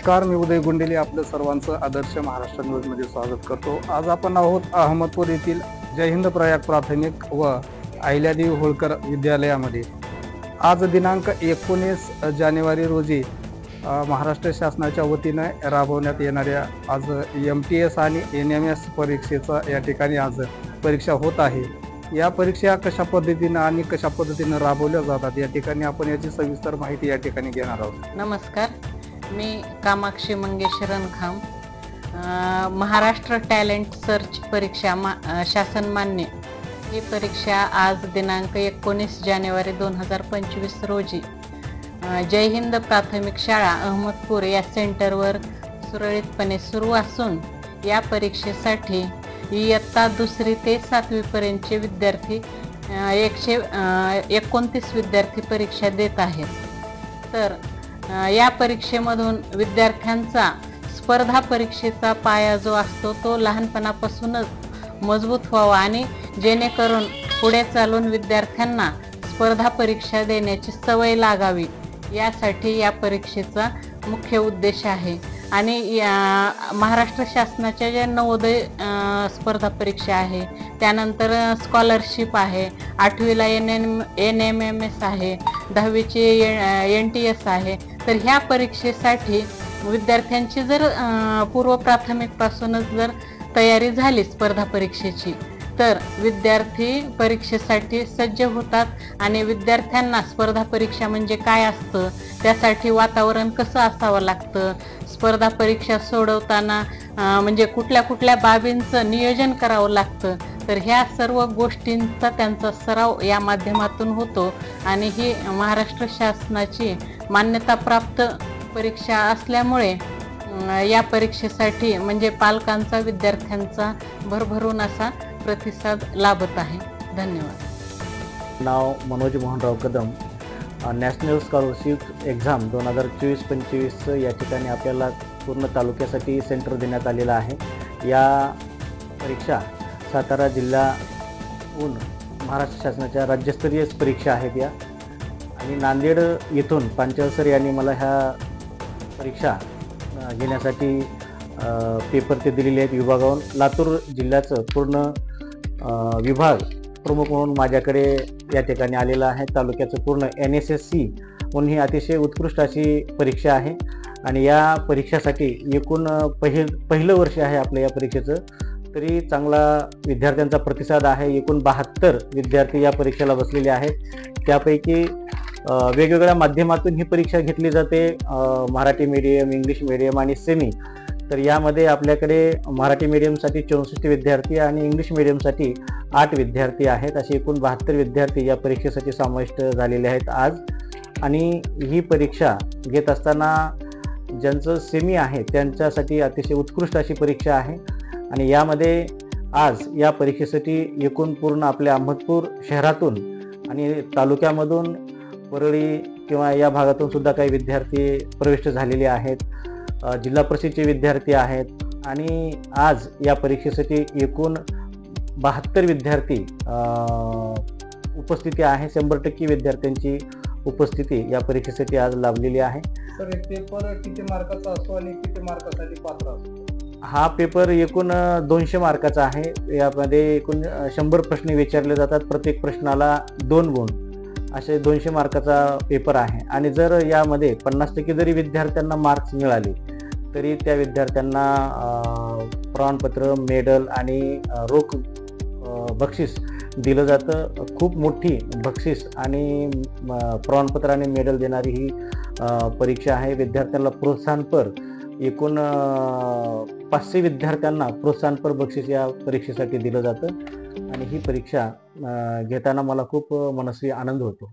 नमस्कार, मी उदय गुंडेले आपलं सर्वांचं आदर्श महाराष्ट्र न्यूजमध्ये स्वागत करतो। आज आपण आहोत अहमदपूर येथील जय हिंद प्रयाग प्राथमिक व अहिल्यादेवी होळकर विद्यालयामध्ये। आज दिनांक 19 जानेवारी रोजी महाराष्ट्र शासनाच्या वतीने राबवण्यात येणाऱ्या आज MTS आणि NMS परीक्षेचा या ठिकाणी आज परीक्षा होत आहे। या परीक्षा कशा पद्धतीने राबवल्या जातात या ठिकाणी आपण याची सविस्तर माहिती या ठिकाणी घेणार आहोत। नमस्कार, मी कामाक्षी मंगेश रणखाम। महाराष्ट्र टॅलेंट सर्च परीक्षा शासन मान्य ही परीक्षा आज दिनांक 19 जानेवारी 2025 रोजी जय हिंद प्राथमिक शाळा अहमदपूर या सेंटरवर सुरळीतपणे सुरू असून या परीक्षेसाठी इयत्ता 2री ते 7वी पर्यंतचे विद्यार्थी 129 विद्यार्थी परीक्षा देत आहेत। तर या परीक्षेमधून विद्यार्थ्यांचा स्पर्धा परीक्षेचा पाया जो असतो तो लहानपणापासूनच मजबूत व्हावा आणि जेणेकरून पुढे चालून विद्यार्थ्यांना स्पर्धा परीक्षा देण्याची सवय लागावी यासाठी या परीक्षेचा मुख्य उद्देश आहे। आणि महाराष्ट्र शासनाच्या ज्या नवोदय स्पर्धा परीक्षा आहे, त्यानंतर स्कॉलरशिप आहे, 8वीला NMS आहे, 10वीची NTS आहे। तर ह्या परीक्षेसाठी विद्यार्थ्यांची जर पूर्व प्राथमिकपासूनच जर तयारी झाली स्पर्धा परीक्षेची तर विद्यार्थी परीक्षेसाठी सज्ज होतात आणि विद्यार्थ्यांना स्पर्धा परीक्षा म्हणजे काय असतं, त्यासाठी वातावरण कसं असावं लागतं, स्पर्धा परीक्षा सोडवताना म्हणजे कुठल्या बाबींचं नियोजन करावं लागतं, तर ह्या सर्व गोष्टींचा त्यांचा सराव या माध्यमातून होतो। आणि ही महाराष्ट्र शासनाची मान्यताप्राप्त परीक्षा असल्यामुळे या परीक्षेसाठी म्हणजे पालकांचा विद्यार्थ्यांचा भरभरून असा प्रतिसाद लाभत आहे। धन्यवाद। नाव Manoj Mohanrao Kadam. National scholarship exam 2024-25 या ठिकाणी आपल्याला पूर्ण तालुक्यासाठी सेंटर देण्यात आलेलं आहे। या परीक्षा सातारा जिल्ह्याहून महाराष्ट्र शासनाच्या राज्यस्तरीय परीक्षा आहेत या। आणि नांदेड येथून पांचाळ सर यांनी मला ह्या परीक्षा घेण्यासाठी पेपर ते दिलेले आहेत विभागावरून। लातूर जिल्ह्याचं पूर्ण विभाग प्रमुख म्हणून माझ्याकडे या ठिकाणी आलेला आहे। तालुक्याचं पूर्ण NSSC म्हणून ही अतिशय उत्कृष्ट अशी परीक्षा आहे। आणि या परीक्षेसाठी एकूण पहिलं वर्ष आहे आपल्या या परीक्षेचं, तरी चांगला विद्यार्थ्यांचा प्रतिसाद आहे। एकूण 72 विद्यार्थी या परीक्षेला बसलेले आहेत। त्यापैकी वेगवेगळ्या माध्यमातून ही परीक्षा घेतली जाते, मराठी मीडियम, इंग्लिश मीडियम आणि सेमी। तर यामध्ये आपल्याकडे मराठी मीडियमसाठी 64 विद्यार्थी आणि इंग्लिश मीडियमसाठी 8 विद्यार्थी आहेत। असे एकूण 72 विद्यार्थी या परीक्षेसाठी समाविष्ट झालेले आहेत आज। आणि ही परीक्षा घेत असताना ज्यांचं सेमी आहे त्यांच्यासाठी अतिशय उत्कृष्ट अशी परीक्षा आहे। आणि यामध्ये आज या परीक्षेसाठी एकूण पूर्ण आपल्या अहमदपूर शहरातून आणि तालुक्यामधून परळी किंवा या भागातून सुद्धा काही विद्यार्थी प्रविष्ट झालेले आहेत, जिल्हा परिषदचे विद्यार्थी आहेत। आणि आज या परीक्षेसाठी एकूण 72 विद्यार्थी उपस्थिती आहे। 100% विद्यार्थ्यांची उपस्थिती या परीक्षेसाठी आज लाभलेली आहे। सर, पेपर किती मार्काचा असतो आणि किती मार्कासाठी पात्र असतो? हा पेपर एकूण 200 मार्काचा आहे। यामध्ये एकूण 100 प्रश्न विचारले जातात, प्रत्येक प्रश्नाला 2 गुण असे 200 मार्काचा पेपर आहे। आणि जर यामध्ये 50% जरी विद्यार्थ्यांना मार्क्स मिळाले तरी त्या विद्यार्थ्यांना प्रमाणपत्र, मेडल आणि रोख बक्षीस दिलं जातं। खूप मोठी बक्षीस आणि प्रमाणपत्र आणि मेडल देणारी ही परीक्षा आहे। विद्यार्थ्यांना प्रोत्साहनपर एकूण 500 विद्यार्थ्यांना प्रोत्साहनपर बक्षीस या परीक्षेसाठी दिलं जातं। आणि ही परीक्षा घेताना मला खूप मनस्वी आनंद होतो।